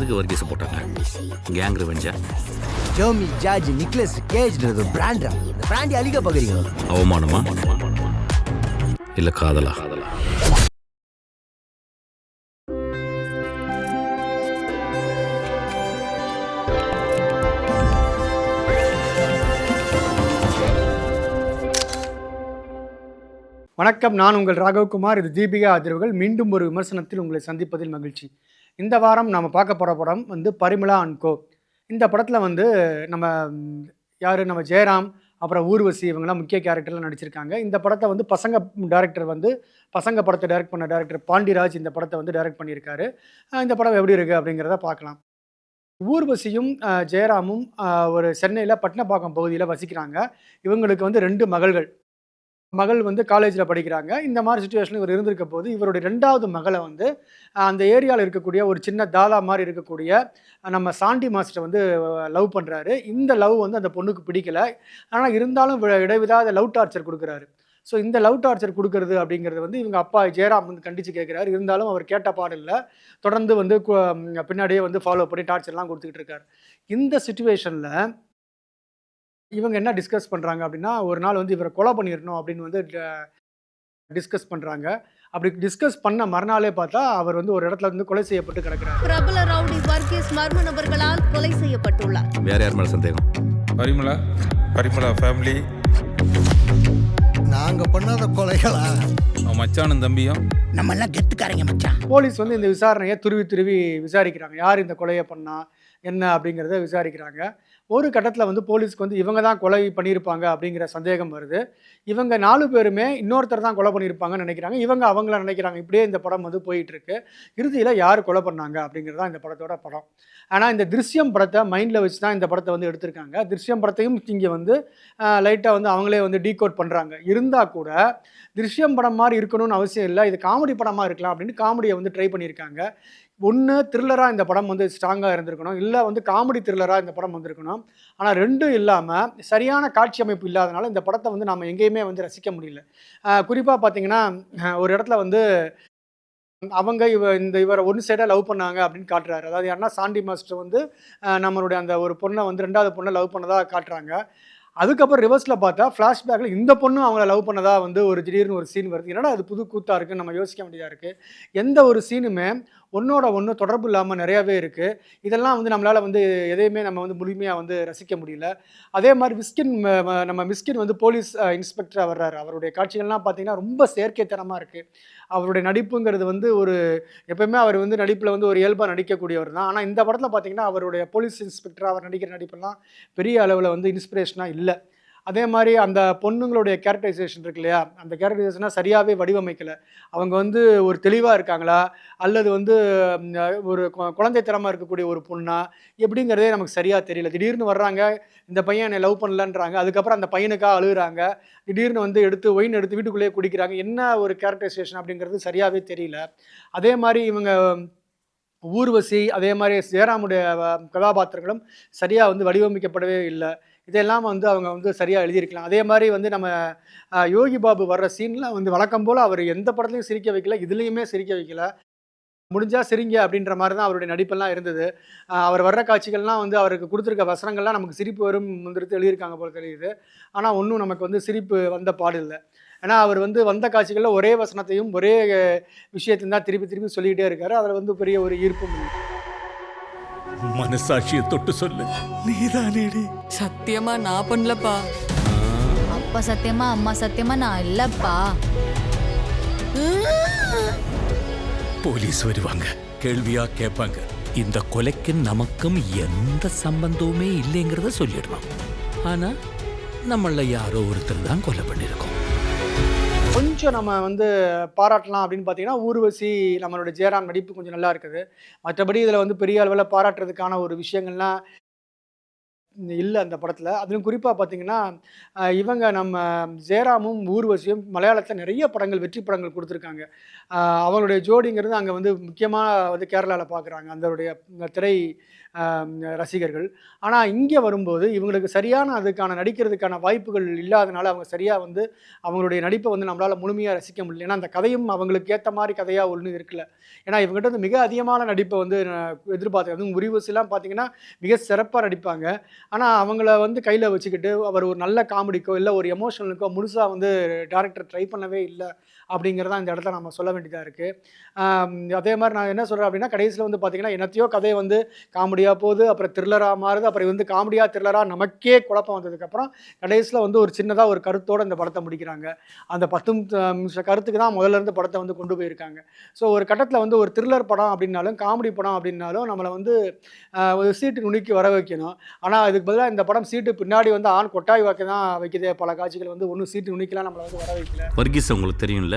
எதுக்கு வர்கீஸை போட்டாங்க? கேங் ரிவெஞ்சா? ஜோமி ஜார்ஜ் நிக்லஸ் கேஜ்ன்றது பிராண்டா? இந்த பிராண்டி அழிக்க பார்க்குறீங்க. அவமானமா இல்லை காதலா? வணக்கம், நான் உங்கள் ராகவ்குமார். இது தீபிகா அதிர்வுகள். மீண்டும் ஒரு விமர்சனத்தில் உங்களை சந்திப்பதில் மகிழ்ச்சி. இந்த வாரம் நாம் பார்க்க போகிற படம் பரிமளா அண்ட் கோ. இந்த படத்தில் நம்ம நம்ம ஜெயராம், அப்புறம் ஊர்வசி, இவங்கெல்லாம் முக்கிய கேரக்டரில் நடிச்சிருக்காங்க. இந்த படத்தை பசங்க டைரக்டர் பசங்க படத்தை டைரக்ட் பண்ண டைரக்டர் பாண்டிராஜ் இந்த படத்தை டைரக்ட் பண்ணியிருக்காரு. இந்த படம் எப்படி இருக்குது அப்படிங்கிறத பார்க்கலாம். ஊர்வசியும் ஜெயராமும் ஒரு சென்னையில் பட்டினப்பாக்கம் பகுதியில் வசிக்கிறாங்க. இவங்களுக்கு 2 மகள் காலேஜில் படிக்கிறாங்க. இந்த மாதிரி சுச்சுவேஷனில் இவர் இருந்திருக்க போது இவருடைய 2வது மகளை அந்த ஏரியாவில் இருக்கக்கூடிய ஒரு சின்ன தாதா மாதிரி இருக்கக்கூடிய நம்ம சாண்டி மாஸ்டர் லவ் பண்ணுறாரு. இந்த லவ் அந்த பொண்ணுக்கு பிடிக்கல. ஆனால் இருந்தாலும் இடைவிடாத லவ் டார்ச்சர் கொடுக்குறாரு. ஸோ இந்த லவ் டார்ச்சர் கொடுக்கறது அப்படிங்கிறது இவங்க அப்பா ஜெயராம் கண்டித்து கேட்குறாரு. இருந்தாலும் அவர் கேட்ட பாடில்லை. தொடர்ந்து பின்னாடியே ஃபாலோ பண்ணி டார்ச்சர்லாம் கொடுத்துக்கிட்டு இருக்காரு. இந்த சுச்சுவேஷனில் இவங்க என்ன டிஸ்கஸ் பண்ணுறாங்க அப்படின்னா, ஒரு நாள் இவரை கொலை பண்ணிடணும் அப்படின்னு டிஸ்கஸ் பண்ணுறாங்க. அப்படி டிஸ்கஸ் பண்ண மறுநாளே பார்த்தா அவர் ஒரு இடத்துல கொலை செய்யப்பட்டு கிடக்கிறார். பிரபல ரவுடி வர்கீஸ் மர்ம நபர்களால் கொலை செய்யப்பட்டுள்ளார். வேற யார் மேல சந்தேகம்? பரிமளா ஃபேமிலி. நாங்க பண்ணாத கொலைகளா? மச்சானும் தம்பியும் நம்ம எல்லாம் கெத்துக்காரங்க மச்சான். போலீஸ் இந்த விசாரணையை துருவி விசாரிக்கிறாங்க. யார் இந்த கொலையை பண்ணா என்ன அப்படிங்கிறத விசாரிக்கிறாங்க. ஒரு கட்டத்தில் போலீஸ்க்கு இவங்க தான் கொலை பண்ணியிருப்பாங்க அப்படிங்கிற சந்தேகம் வருது. இவங்க 4 பேருமே இன்னொருத்தர் தான் கொலை பண்ணியிருப்பாங்கன்னு நினைக்கிறாங்க. இவங்க அவங்கள நினைக்கிறாங்க. இப்படியே இந்த படம் போயிட்டுருக்கு. இறுதியில் யார் கொலை பண்ணாங்க அப்படிங்கிறது தான் இந்த படத்தோட படம். ஆனால் இந்த திருஷ்யம் படத்தை மைண்டில் வச்சு தான் இந்த படத்தை எடுத்திருக்காங்க. திருஷ்யம் படத்தையும் இங்கே லைட்டாக அவங்களே டீகோட் பண்ணுறாங்க. இருந்தால் கூட திருஷ்யம் படம் மாதிரி இருக்கணும்னு அவசியம் இல்லை. இது காமெடி படமாக இருக்கலாம் அப்படின்னு காமெடியை ட்ரை பண்ணியிருக்காங்க. ஒன்று த்ரில்லராக இந்த படம் ஸ்ட்ராங்காக இருந்திருக்கணும், இல்லை காமெடி த்ரில்லராக இந்த படம் வந்திருக்கணும். ஆனால் 2 இல்லாமல் சரியான காட்சி அமைப்பு இல்லாதனால இந்த படத்தை நம்ம எங்கேயுமே ரசிக்க முடியல. குறிப்பாக பார்த்தீங்கன்னா ஒரு இடத்துல அவங்க இவரை ஒன்று சைடாக லவ் பண்ணாங்க அப்படின்னு காட்டுறாரு. அதாவது யாருன்னா சாண்டி மாஸ்டர் நம்மளுடைய அந்த ஒரு பொண்ணை 2வது பொண்ணை லவ் பண்ணதாக காட்டுறாங்க. அதுக்கப்புறம் ரிவர்ஸில் பார்த்தா ஃப்ளாஷ்பேக்கில் இந்த பொண்ணும் அவங்கள லவ் பண்ணதாக ஒரு திடீர்னு ஒரு சீன் வருது. என்னடா அது புது கூத்தாக இருக்குன்னு நம்ம யோசிக்க வேண்டியதாக இருக்குது. எந்த ஒரு சீனுமே ஒன்றோட ஒன்று தொடர்பு இல்லாமல் நிறையாவே இருக்குது. இதெல்லாம் நம்மளால் எதையுமே நம்ம முழுமையாக ரசிக்க முடியல. அதே மாதிரி மிஸ்கின் போலீஸ் இன்ஸ்பெக்டராக வர்றாரு. அவருடைய காட்சிகள்லாம் பார்த்திங்கன்னா ரொம்ப செயற்கைத்தனமாக இருக்குது. அவருடைய நடிப்புங்கிறது ஒரு எப்போயுமே அவர் நடிப்பில் ஒரு இயல்பாக நடிக்கக்கூடியவர் தான். ஆனால் இந்த படத்தில் பார்த்திங்கன்னா அவருடைய போலீஸ் இன்ஸ்பெக்டராக அவர் நடிக்கிற நடிப்பெல்லாம் பெரிய அளவில் இன்ஸ்பிரேஷனாக இல்லை. அதே மாதிரி அந்த பொண்ணுங்களுடைய கேரக்டரைசேஷன் இருக்கு இல்லையா, அந்த கேரக்டரைசேஷனாக சரியாகவே வடிவமைக்கலை. அவங்க ஒரு தெளிவாக இருக்காங்களா, அல்லது ஒரு குழந்தைத்தனமாக இருக்கக்கூடிய ஒரு பொண்ணா எப்படிங்கிறதே நமக்கு சரியாக தெரியல. திடீர்னு வர்றாங்க, இந்த பையன் என்னை லவ் பண்ணலன்றாங்க. அதுக்கப்புறம் அந்த பையனுக்காக அழுகுறாங்க. திடீர்னு ஒயின் எடுத்து வீட்டுக்குள்ளேயே குடிக்கிறாங்க. என்ன ஒரு கேரக்டரைசேஷன் அப்படிங்கிறது சரியாகவே தெரியல. அதே மாதிரி இவங்க ஊர்வசி, அதே மாதிரி ஜெயராமுடைய கதாபாத்திரங்களும் சரியாக வடிவமைக்கப்படவே இல்லை. இதெல்லாம் அவங்க சரியாக எழுதியிருக்கலாம். அதே மாதிரி நம்ம யோகி பாபு வர்ற சீனில் வழக்கம் போல் அவர் எந்த படத்துலையும் சிரிக்க வைக்கல, இதுலேயுமே சிரிக்க வைக்கல. முடிஞ்சால் சிரிங்க அப்படின்ற மாதிரி தான் அவருடைய நடிப்பெல்லாம் இருந்தது. அவர் வர்ற காட்சிகள்லாம் அவருக்கு கொடுத்துருக்க வசனங்கள்லாம் நமக்கு சிரிப்பு வரும் எழுதியிருக்காங்க போல தெரியுது. ஆனால் ஒன்றும் நமக்கு சிரிப்பு வந்த பாடு இல்லை. ஏன்னா அவர் வந்த காட்சிகளில் ஒரே வசனத்தையும் ஒரே விஷயத்தையும் தான் திருப்பி சொல்லிக்கிட்டே இருக்காரு. அதில் பெரிய ஒரு ஈர்ப்பும் இல்லை. மனசாட்சியை தொட்டு சொல்லு, நீதானேடி? சத்தியமா நான் பண்ணலப்பா. அப்பா சத்தியமா, அம்மா சத்தியமா நான் இல்லப்பா. போலீஸ் வருவாங்க, கேள்வியா கேட்பாங்க. இந்த கொலைக்கு நமக்கும் எந்த சம்பந்தமுமே இல்லைங்கிறத சொல்லிடணும். ஆனா நம்மள யாரோ ஒருத்தர் தான் கொலை பண்ணிருக்கோம். கொஞ்சம் நம்ம பாராட்டலாம் அப்படின்னு பார்த்தீங்கன்னா, ஊர்வசி நம்மளோட ஜெயராம் நடிப்பு கொஞ்சம் நல்லா இருக்குது. மற்றபடி இதில் பெரிய அளவில் பாராட்டுறதுக்கான ஒரு விஷயங்கள்லாம் இல்லை அந்த படத்தில். அதிலும் குறிப்பாக பார்த்தீங்கன்னா இவங்க நம்ம ஜெயராமும் ஊர்வசியும் மலையாளத்தில் நிறைய படங்கள், வெற்றி படங்கள் கொடுத்துருக்காங்க. அவங்களுடைய ஜோடிங்கிறது அங்கே முக்கியமாக கேரளாவில் பார்க்குறாங்க. அந்தோடைய திரை ரசிகர்கள். ஆனால் இங்கே வரும்போது இவங்களுக்கு சரியான அதுக்கான நடிக்கிறதுக்கான வாய்ப்புகள் இல்லாதனால அவங்க சரியாக வந்து அவங்களுடைய நடிப்பை வந்து நம்மளால் முழுமையாக ரசிக்க முடியல. ஏன்னா அந்த கதையும் அவங்களுக்கு ஏற்ற மாதிரி கதையாக ஒன்றும் இருக்குல்ல. ஏன்னா இவங்ககிட்ட வந்து மிக அதிகமான நடிப்பை வந்து எதிர்பார்த்து, அதுவும் உரிவசிலாம் பார்த்தீங்கன்னா மிக சிறப்பாக நடிப்பாங்க. ஆனால் அவங்கள வந்து கையில் வச்சுக்கிட்டு அவர் ஒரு நல்ல காமெடிக்கோ இல்லை ஒரு எமோஷனலுக்கோ முழுசாக வந்து டேரக்டர் ட்ரை பண்ணவே இல்லை அப்படிங்கிறதான் இந்த இடத்துல நம்ம சொல்ல வேண்டியதாக இருக்குது. அதே மாதிரி நான் என்ன சொல்கிறேன் அப்படின்னா, கடைசியில் வந்து பார்த்திங்கன்னா என்னத்தையோ கதையை வந்து காமெடியாக போகுது, அப்புறம் த்ரில்லராக மாறுது, அப்புறம் வந்து காமெடியாக த்ரில்லராக நமக்கே குழப்பம் வந்ததுக்கப்புறம் கடைசியில் வந்து ஒரு சின்னதாக ஒரு கருத்தோடு இந்த படத்தை முடிக்கிறாங்க. அந்த 10 நிமிஷ கருத்துக்கு தான் முதல்ல இருந்து படத்தை வந்து கொண்டு போயிருக்காங்க. ஸோ ஒரு கட்டத்தில் வந்து ஒரு த்ரில்லர் படம் அப்படின்னாலும் காமெடி படம் அப்படின்னாலும் நம்மளை வந்து ஒரு சீட்டு நுணுக்கி வர வைக்கணும். ஆனால் அதுக்கு பதிலாக இந்த படம் சீட்டு பின்னாடி வந்து ஆண் கொட்டாய் வாக்க தான் வைக்கிது. பல காட்சிகள் வந்து ஒன்றும் சீட்டு நுணுக்கிலாம் நம்மளை வந்து வர வைக்கல. வர்கீஸ் உங்களுக்கு தெரியும்ல?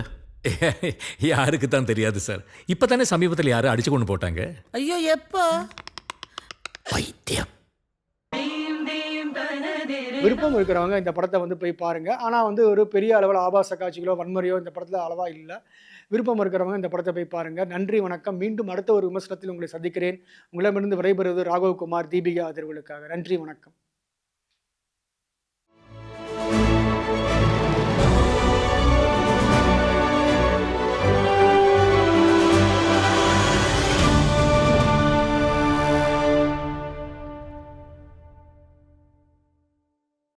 யாருக்கு தான் தெரியாது சார். இப்பதானே சமீபத்தில் யாரும் அடிச்சு கொண்டு போட்டாங்க. ஐயோ எப்போ? பைத்தியம். விருப்பம் இருக்கிறவங்க இந்த படத்தை வந்து போய் பாருங்கள். ஆனால் வந்து ஒரு பெரிய அளவில் ஆபாச காட்சிகளோ வன்முறையோ இந்த படத்தில் அளவாக இல்லை. விருப்பம் இருக்கிறவங்க இந்த படத்தை போய் பாருங்கள். நன்றி, வணக்கம். மீண்டும் அடுத்த ஒரு விமர்சனத்தில் உங்களை சந்திக்கிறேன். உங்களிடமிருந்து விடைபெறுவது ராகவ் குமார், தீபிகா அதிர்வுகளுக்காக. நன்றி, வணக்கம்.